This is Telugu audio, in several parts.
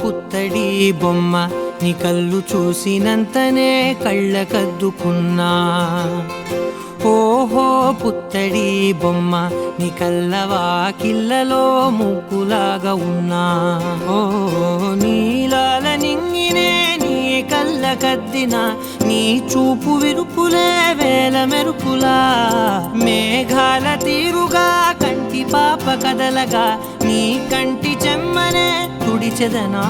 పుత్తడి బొమ్మ నీ కళ్ళు చూసినంతనే కళ్ళకద్దుకున్నా. ఓహో పుత్తడి బొమ్మ నీ కళ్ళవాకిళ్ళలో ముగ్గులాగా ఉన్నా. ఓ నీలాల నింగినే నీ కళ్ళకద్దిన నీ చూపు విరుపులే వేల మెరుపులా. మేఘాల తీరుగా కంటి పాప కదలగా నీ కంటి చెమ్మనే తుడిచెదనా.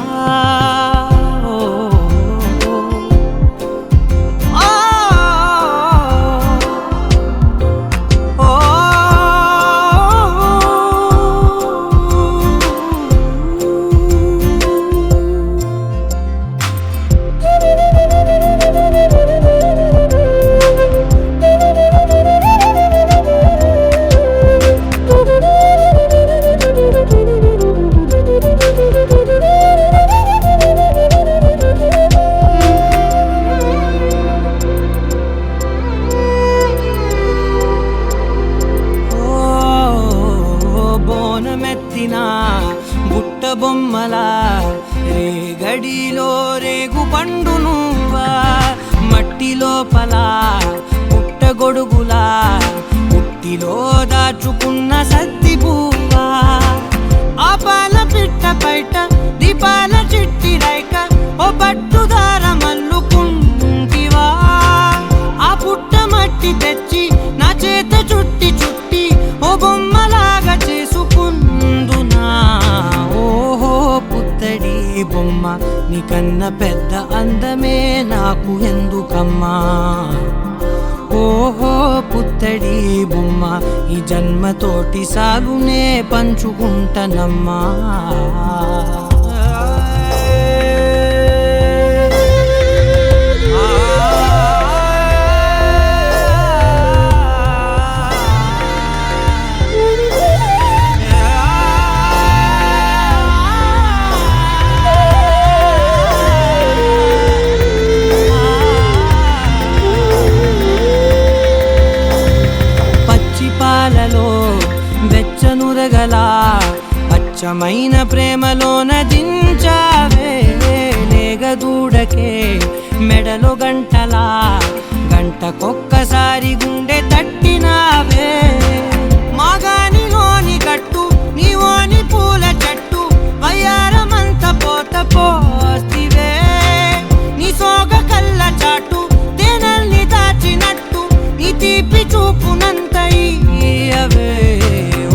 బుట్ట బొమ్మలా రేగడిలో రేగు పండు నువ్వా. మట్టి లోపల పుట్ట గొడుగులా పుట్టిలో దాచుకున్న సద్ది పువ్వా. ఆపాల పిట్ట బయట దీపాల చిట్టి రైక ఓ పట్టుదార మల్లుకుంటివా. ఆ పుట్ట మట్టి తెచ్చి నా చేత చుట్టి చుట్టి ఓ బొమ్మలాగా చేసుకుందునా. ఓహో పుత్తడి బొమ్మ నీకన్నా పెద్ద అందమే నాకు ఎందుకమ్మా. ఓహో పుత్తడి బొమ్మ ఈ జన్మతోటి సాగునే పంచుకుంటనమ్మా. పాలలో వెచ్చనురగలా అచ్చమైన ప్రేమలోన దించావే. లేగదూడకే మెడలో గంటలా గంటకొక్కసారి గుండె తట్టినావే. మాగానిలోని గట్టు నీవోని పూల చెట్టు వయ్యారమంత పోత పోస్తివే. నీ సోగ కళ్ళ చాటు తేనల్ని దాచినట్టు నీ తీపి చూపునంత ఇయ్యవే.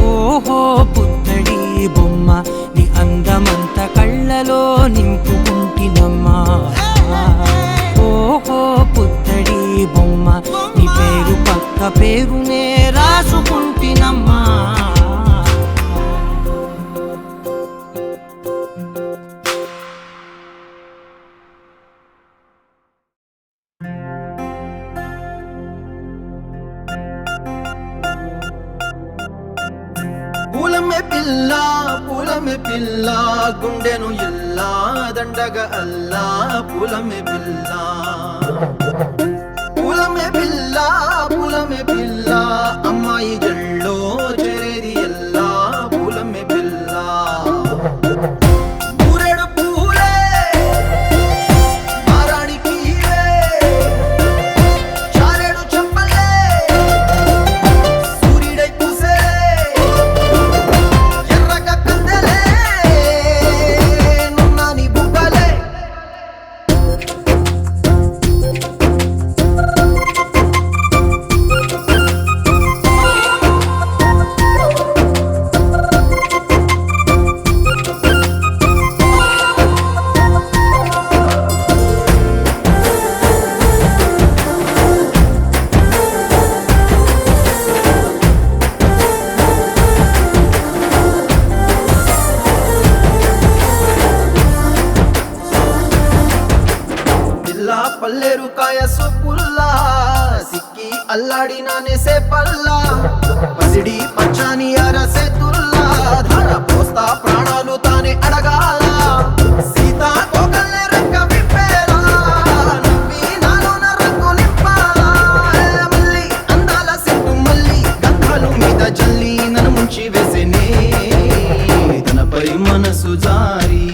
ఓహో పుత్తడి బొమ్మ నీ అందమంత కళ్ళలో నింపుకుంటినమ్మా. ఓహో పుత్తడి బొమ్మ నీ పేరు పక్క పేరునే రాసుకుంటినమ్మా. పూలమే పిల్ల గుండెను ఇల్లా దండగ అల్లా. పూలమే పిల్ల అమ్మాయి జల్లో చేరేది ఎల్లా. పూలమే పిల్ల పూరెడు పూలే మారాడికి చారెడు చెప్పలే సూర్యుడై పూసే పల్లెరుకాయ సొప్పుల్లా సిక్కి అల్లాడినానే సేపల్లా. పసిడి పచ్చాని అరసే తుల్లా ధార పోస్తా ప్రాణాలు తానే అడగాల. సీతా కోకల్లే రెక్క విప్పేలా నవ్వి నాలోన రంగు నింపాలా. మళ్ళీ అందాల సిట్టు మళ్ళీ గంధాలు మీద జల్లి నన్ను ముంచి వేసేనే తనపై మనసు జారి.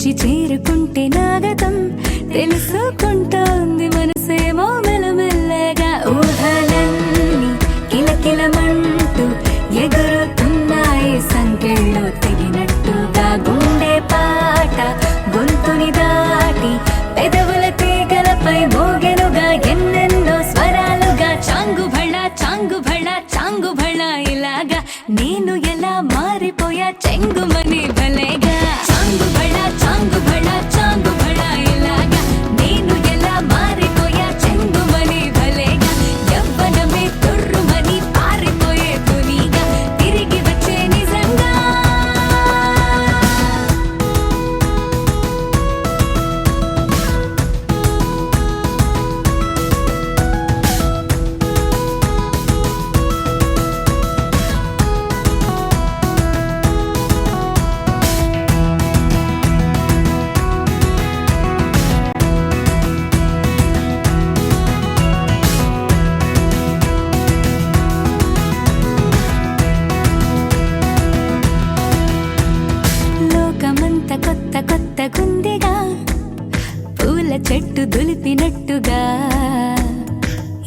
వచ్చి చేరుకుంటే నాగతం తెలుసుకుంటోంది మనసేమో మెల్లమెల్లగా ఊహలన్నీ కిలకిలమంటూ ఎగురుతున్నాయి సంకెళ్ళు తెగినట్టుగా గుండె పాట గొంతుని దాటి పెదవుల తీగలపై మోగెనుగా ఎన్నెన్నో స్వరాలుగా చాంగు భళ చాంగు భళ ఇలాగా నేను ఎలా మారిపోయా చెంగుమని భలేగా చాంగు భళ చాంగు భళ ఇలాగా నేను ఎలా మారిపోయా చెంగుమని భలేగా యవ్వనమే తుర్రుమని పారిపోయే తునిగా తిరిగి వచ్చే నిజంగా లోకమంత కొత్త గుందిగా పూల చెట్టు దులిపినట్టుగా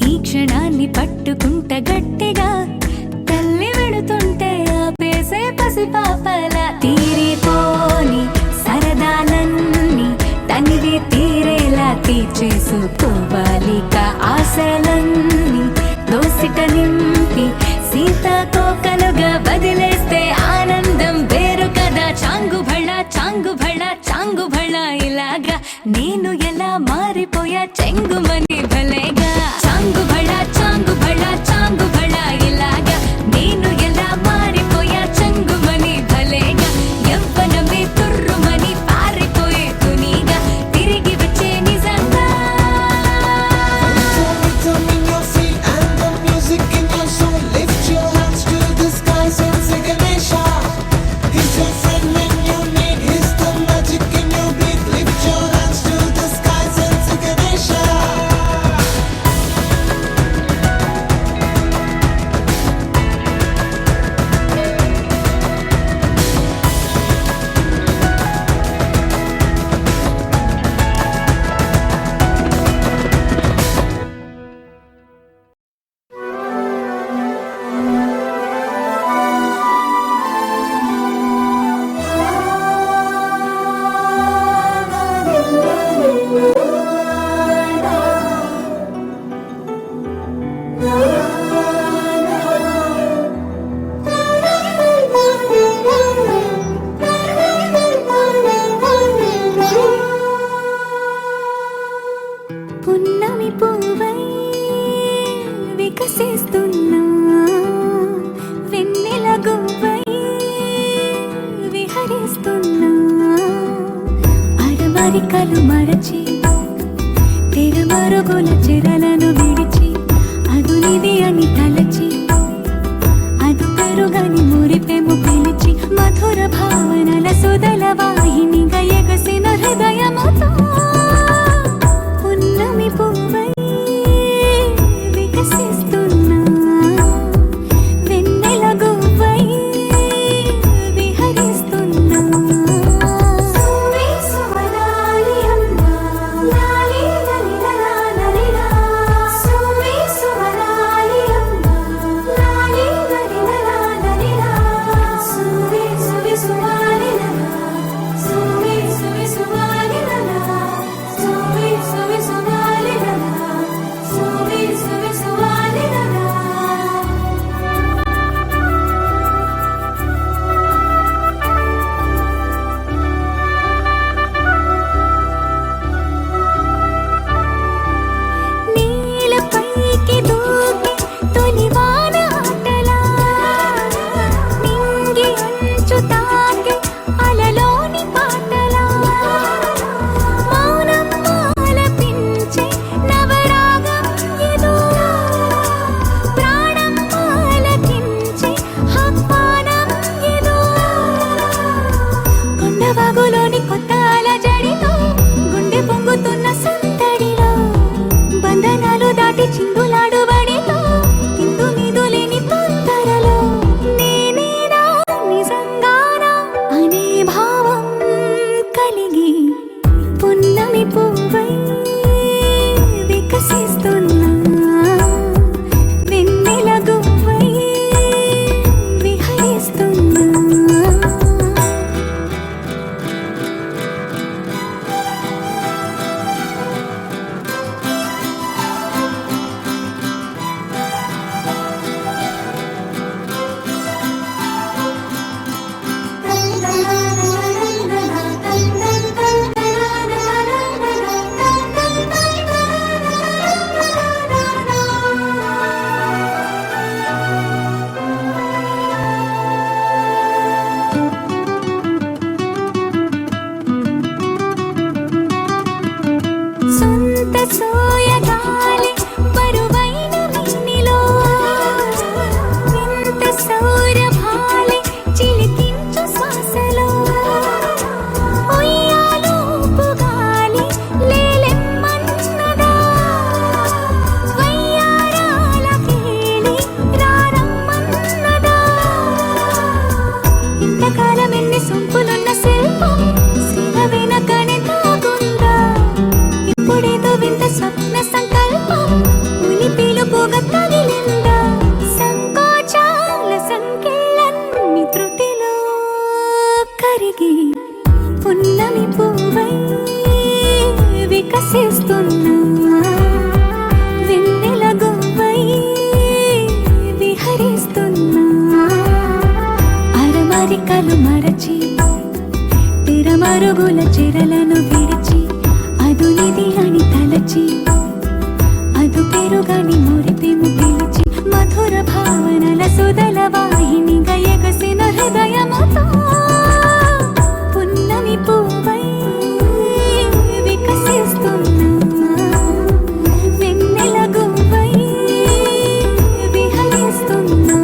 ఈ క్షణాన్ని పట్టుకుంట గట్టిగా తల్లి వెడుతుంటే ఆపేసే పసిపాపల తీరిపోని సరదాలన్నీ తనివి తీరేలా తీర్చేసుకోవాలిక ఆశలన్నీ దోసిట నింపి సీతాకోకలుగా వదిలేస్తే ఆనందం వేరు కదా చాంగు భళ ఇలాగా నేను ఎలా మారిపోయా చెంగుమని భలేగా చాంగు భళ ఇలాగా నేను ఎలా మారిపోయా చెంగుమని భలేగా యవ్వనమే తుర్రుమని పారిపోయే తునిగా తిరిగి వచ్చే నిజంగా Rhythm in your feet and the music in your soul. Lift your hands to the skies and say Ganesha. He's your friend when you need. He's the magic in your beat. Lift your hands to the skies and say Ganesha. పున్నమి పువ్వై వికసిస్తున్నా వెన్నెల గువ్వై విహరిస్తున్నా అరమరికలు మరచి తెరమరుగుల చెరలను విడిచి అదునిది అని తలచి అదు పెరుగని మురిపెము పిలిచి మధుర భావనల సుదల వాహినిగా ఎగసిన హృదయముతో పున్నమి పువ్వై వికసిస్తున్నా వెన్నెల గువ్వై విహరిస్తున్నా సువి సువలాలి అమ్మా లాలి లలిలా సువి సువలాలి అమ్మా లాలి లలిలా సువి సువి సువాలి సువి సువి సువాలి పువ్వై వికసిస్తున్నా వెన్నెల గువ్వై విహరిస్తున్నా సొంత సోయగాలి బరువైన మిన్నిలో వింత సౌరభాలి చిలికించు శ్వాసలో ఉయ్యాలో పుగాలి లేలెమ్మన్నదా వయ్యారాల కేళి రారమ్మన్నదా ఇంతకాలం ఎన్ని సొంపులున్న శిల్పం శిల వెనకనే తాగుందా ఇప్పుడేదో వింత స్వప్న సంకల్పం ఉలి పిలుపుగా తగిలిందా సంకోచాల సంఖ్యలన్నీ త్రుటిలో కరిగి పున్నమి పువ్వై వికసిస్తున్నా వెన్నెల గువ్వై విహరిస్తున్నా అరమరికలు మరచి తిరమరుగుల చెరలను విరిచి అదునిది అని తలచి అదు పెరుగని మురిపెము పిలిచి మధుర భావనల సుదల వాహినిగా ఎగసిన హృదయముతో పున్నమి పువ్వై వికసిస్తున్నా వెన్నెల గువ్వై విహరిస్తున్నా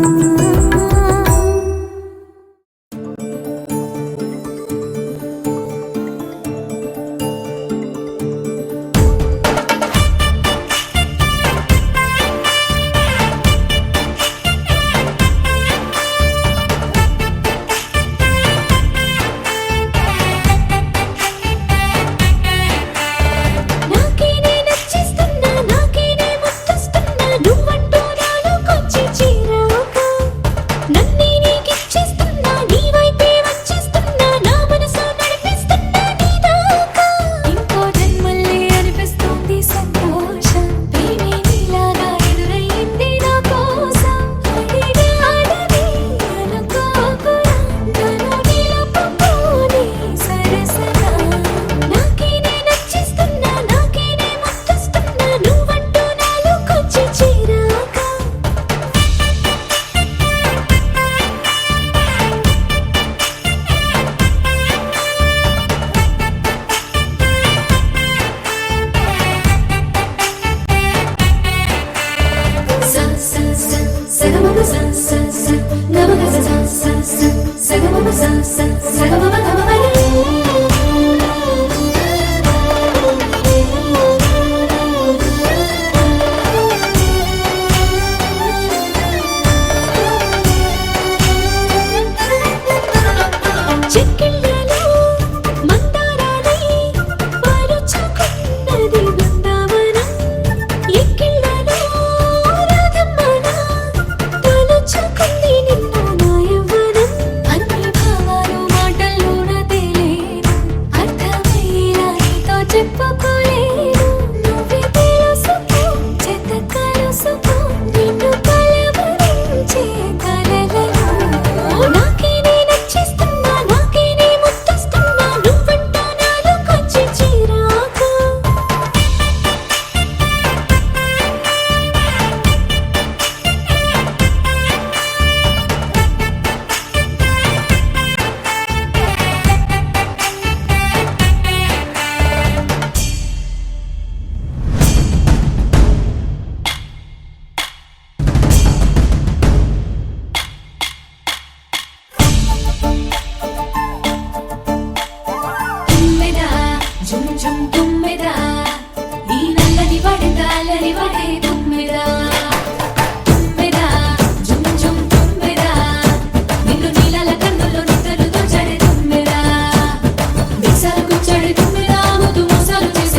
చేసే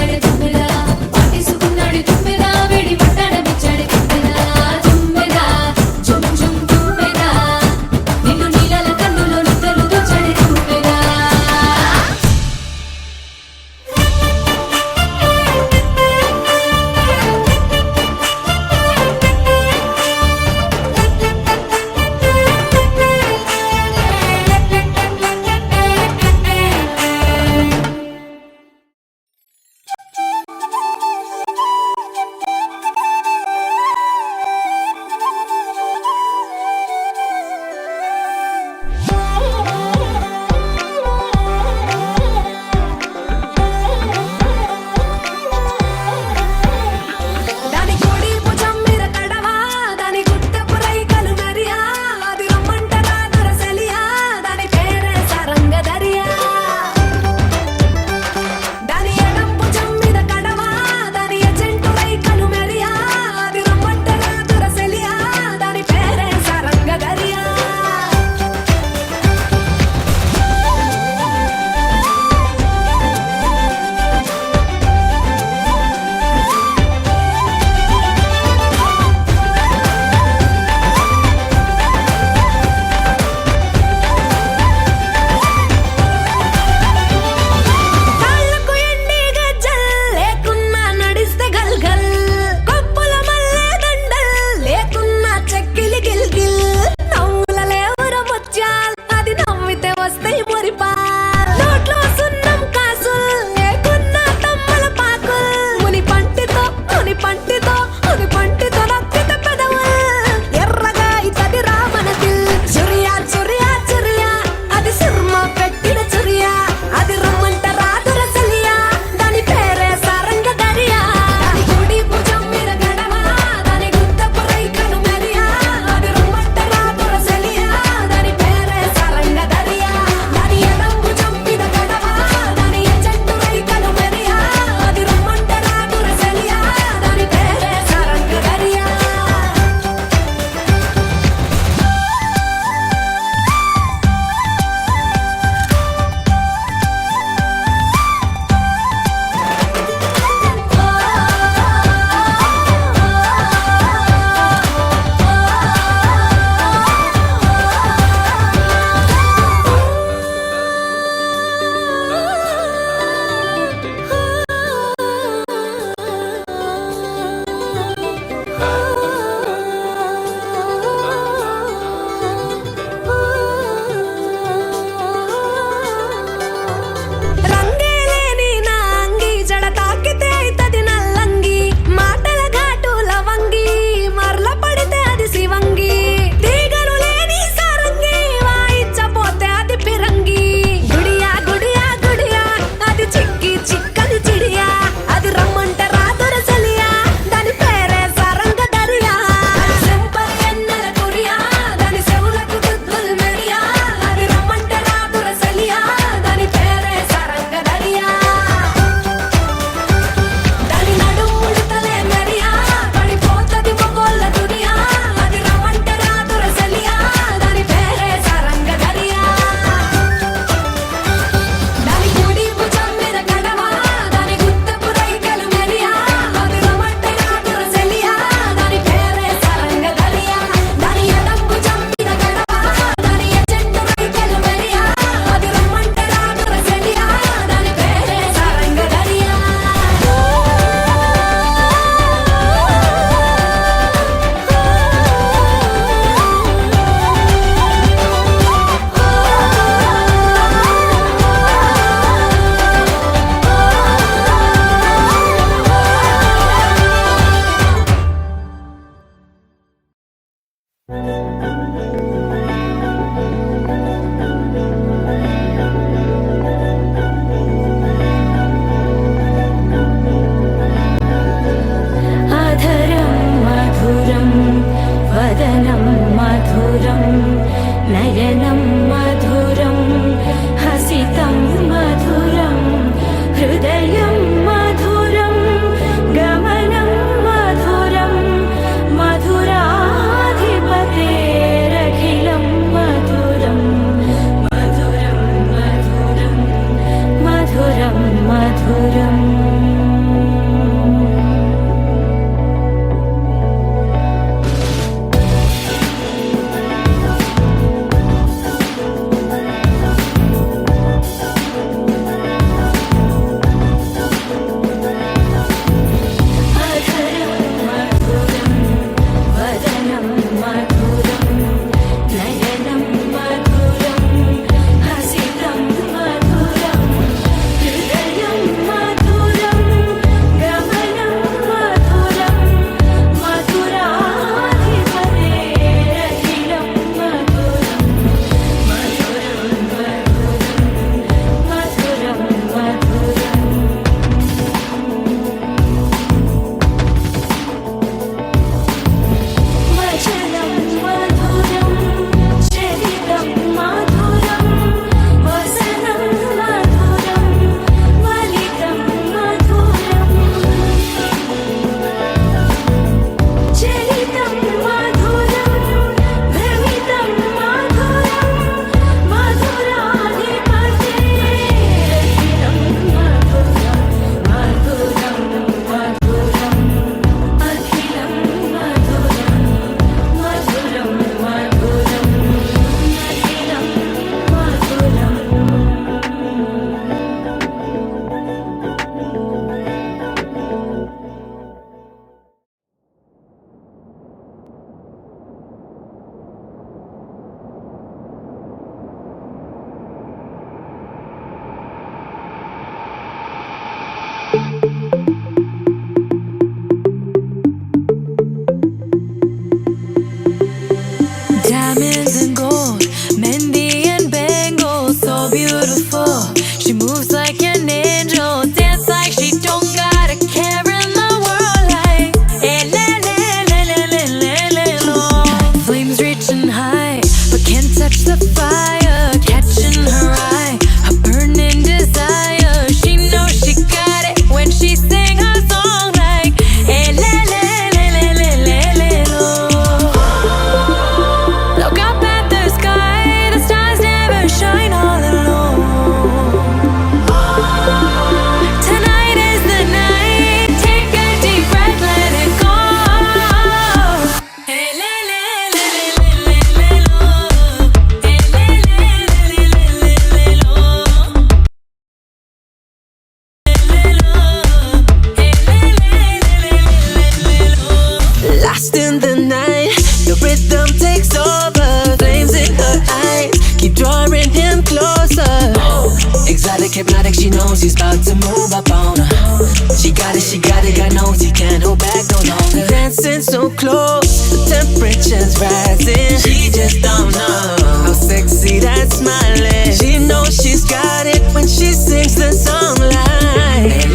knows he can't hold back no longer. Dancing so close, the temperature's rising. She just don't know how sexy that smile is. She knows she's got it when she sings the song like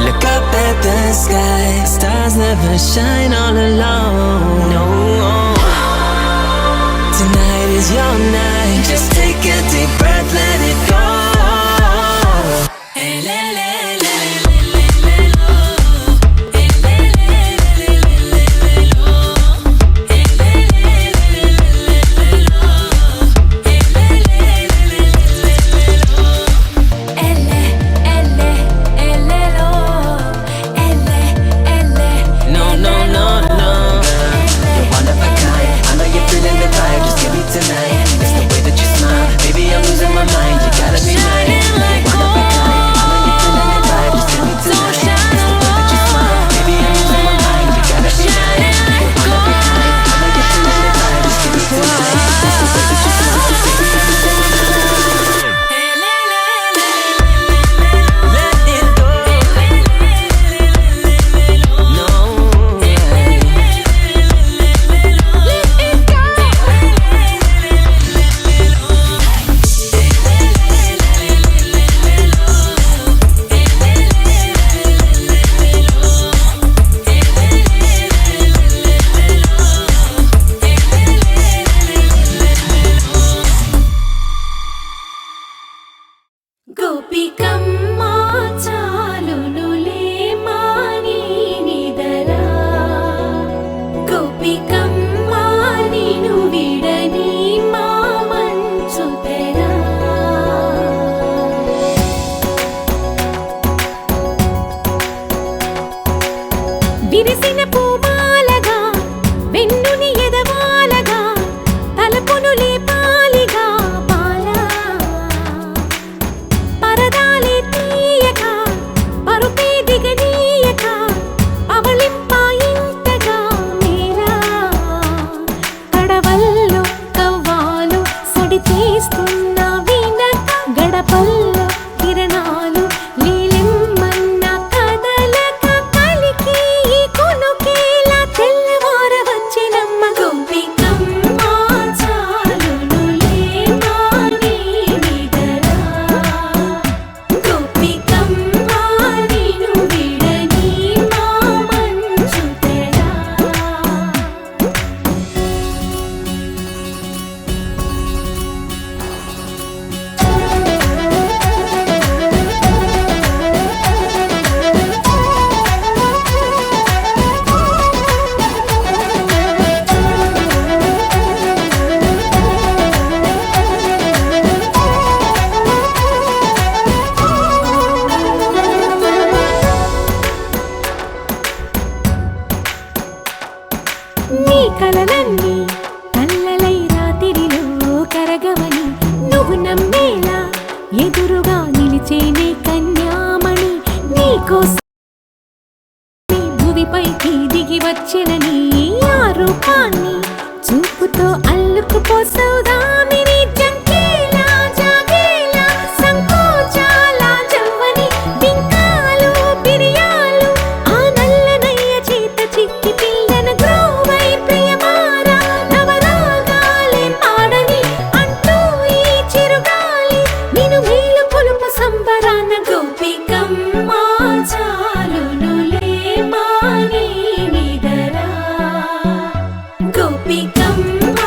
look up at the sky, stars never shine all alone. No, tonight is your night. Just take a deep breath, let it go. గోపికమ్మా చాలునులే మాని నిదరా గోపికమ్మా నిను విడని మా మంచు తెరా విరిసిన పూమాలగా వెన్నుని ఎదవాలగా తలపును లేపాలిగా పరదాలే తీయక పరుపే దిగనీయక పవళింపాయింతగా మేరా కడవల్లో కవ్వాలు సడి చేస్తున్న వినక గడపల్లో కిరణాలు నీలిమ్మన్న కదలక కలికి ఈ కొనుకేలా తెల్లవార వచ్చినమ్మ గోపికమ్మ చాలునులే మాని నిదరా గోపికమ్మా నిను విడని మా మంచు తెరా నీ కలలన్నీ కల్లలై రాత్రిలో కరగవని నువ్వు నమ్మేలా ఎదురుగా నిలిచేనే కన్యామణి నీకోసం భూమిపైకి దిగి వచ్చినని ఆ రూపాన్ని చూపుతో అల్లుకుపోసౌదామిని జంకేలా జాగేలా సంకోచాల జవ్వని బింకాలు బిరియాలు ఆ నల్లనయ్య చేత చిక్కి పిల్లన గ్రోవై ప్రియమారా నవరాగాలే పాడని అంటూ ఈ చిరుగాలి నిను మేలు కొలుపు సంబరాన గోపికమ్మ చాలునులే మాని నిదరా గోపికమ్మ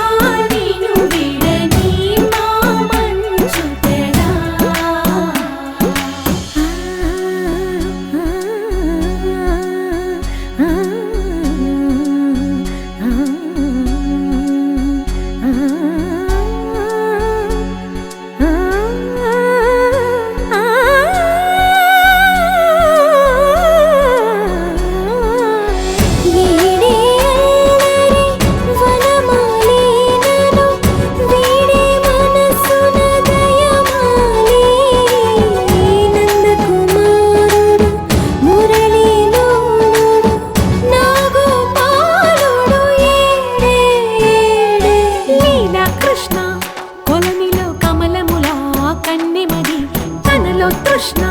నాలో తృష్ణ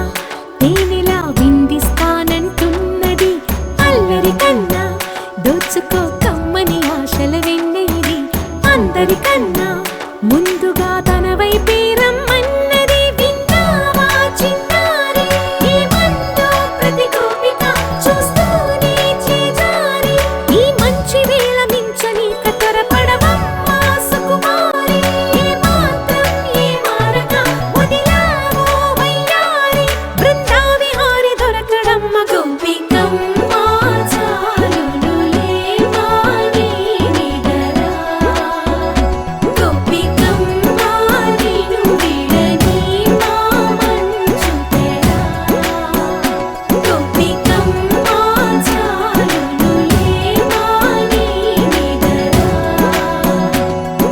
తేనెలా విందిస్తానంటున్నది అల్లరి కన్నా దోచుకో కమ్మని ఆశల వెన్నెది అందరికన్నా ముందుగా తన వైపే రమ్మన్నది విన్నావా చిన్నారి ఈ మందో ప్రతి గోపిక చూస్తూనే చేజారి ఈ మంచి వేళ మించని కతరపడవమ్మా సుకుమారి ఏ మాత్రం ఏ మారక వదిలావో వయ్యారి బృందావిహారి దొరకడమ్మ గోపికమ్మ చాలునులే మాని నిదరా గోపికమ్మ నిను విడని మా మంచు తెరా గోపికమ్మ చాలునులే మాని నిదరా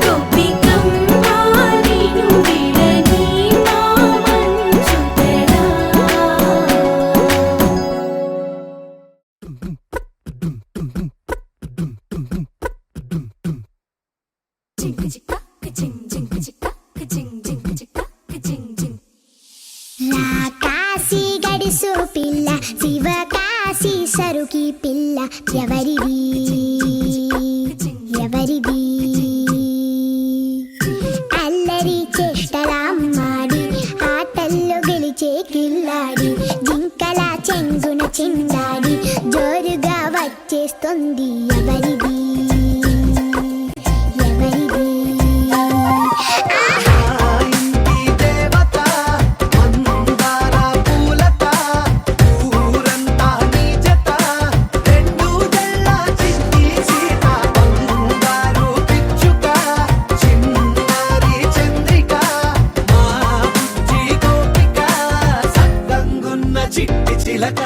గోపికమ్మ నిను విడని మా మంచు తెరా కాశీ గడిసు పిల్ల శివ కాశీ సరుకి పిల్ల ఎవరిది ఎవరిది అల్లరి చేష్టలామ్మాడి ఆటల్లో గెలిచే కిల్లాడి జింకల చెంగున చిందాడి జోరుగా వచ్చేస్తుంది ఎవరిది ఎవరిది ఇంటి దేవత మందార పూలత ఊరంతా నీ జత రెండు జల్ల చిట్టి సీత బంగారు పిచ్చుక చిన్నారి చంద్రిక మా బుజ్జి గోపిక సక్కంగున్న చిట్టి చిలక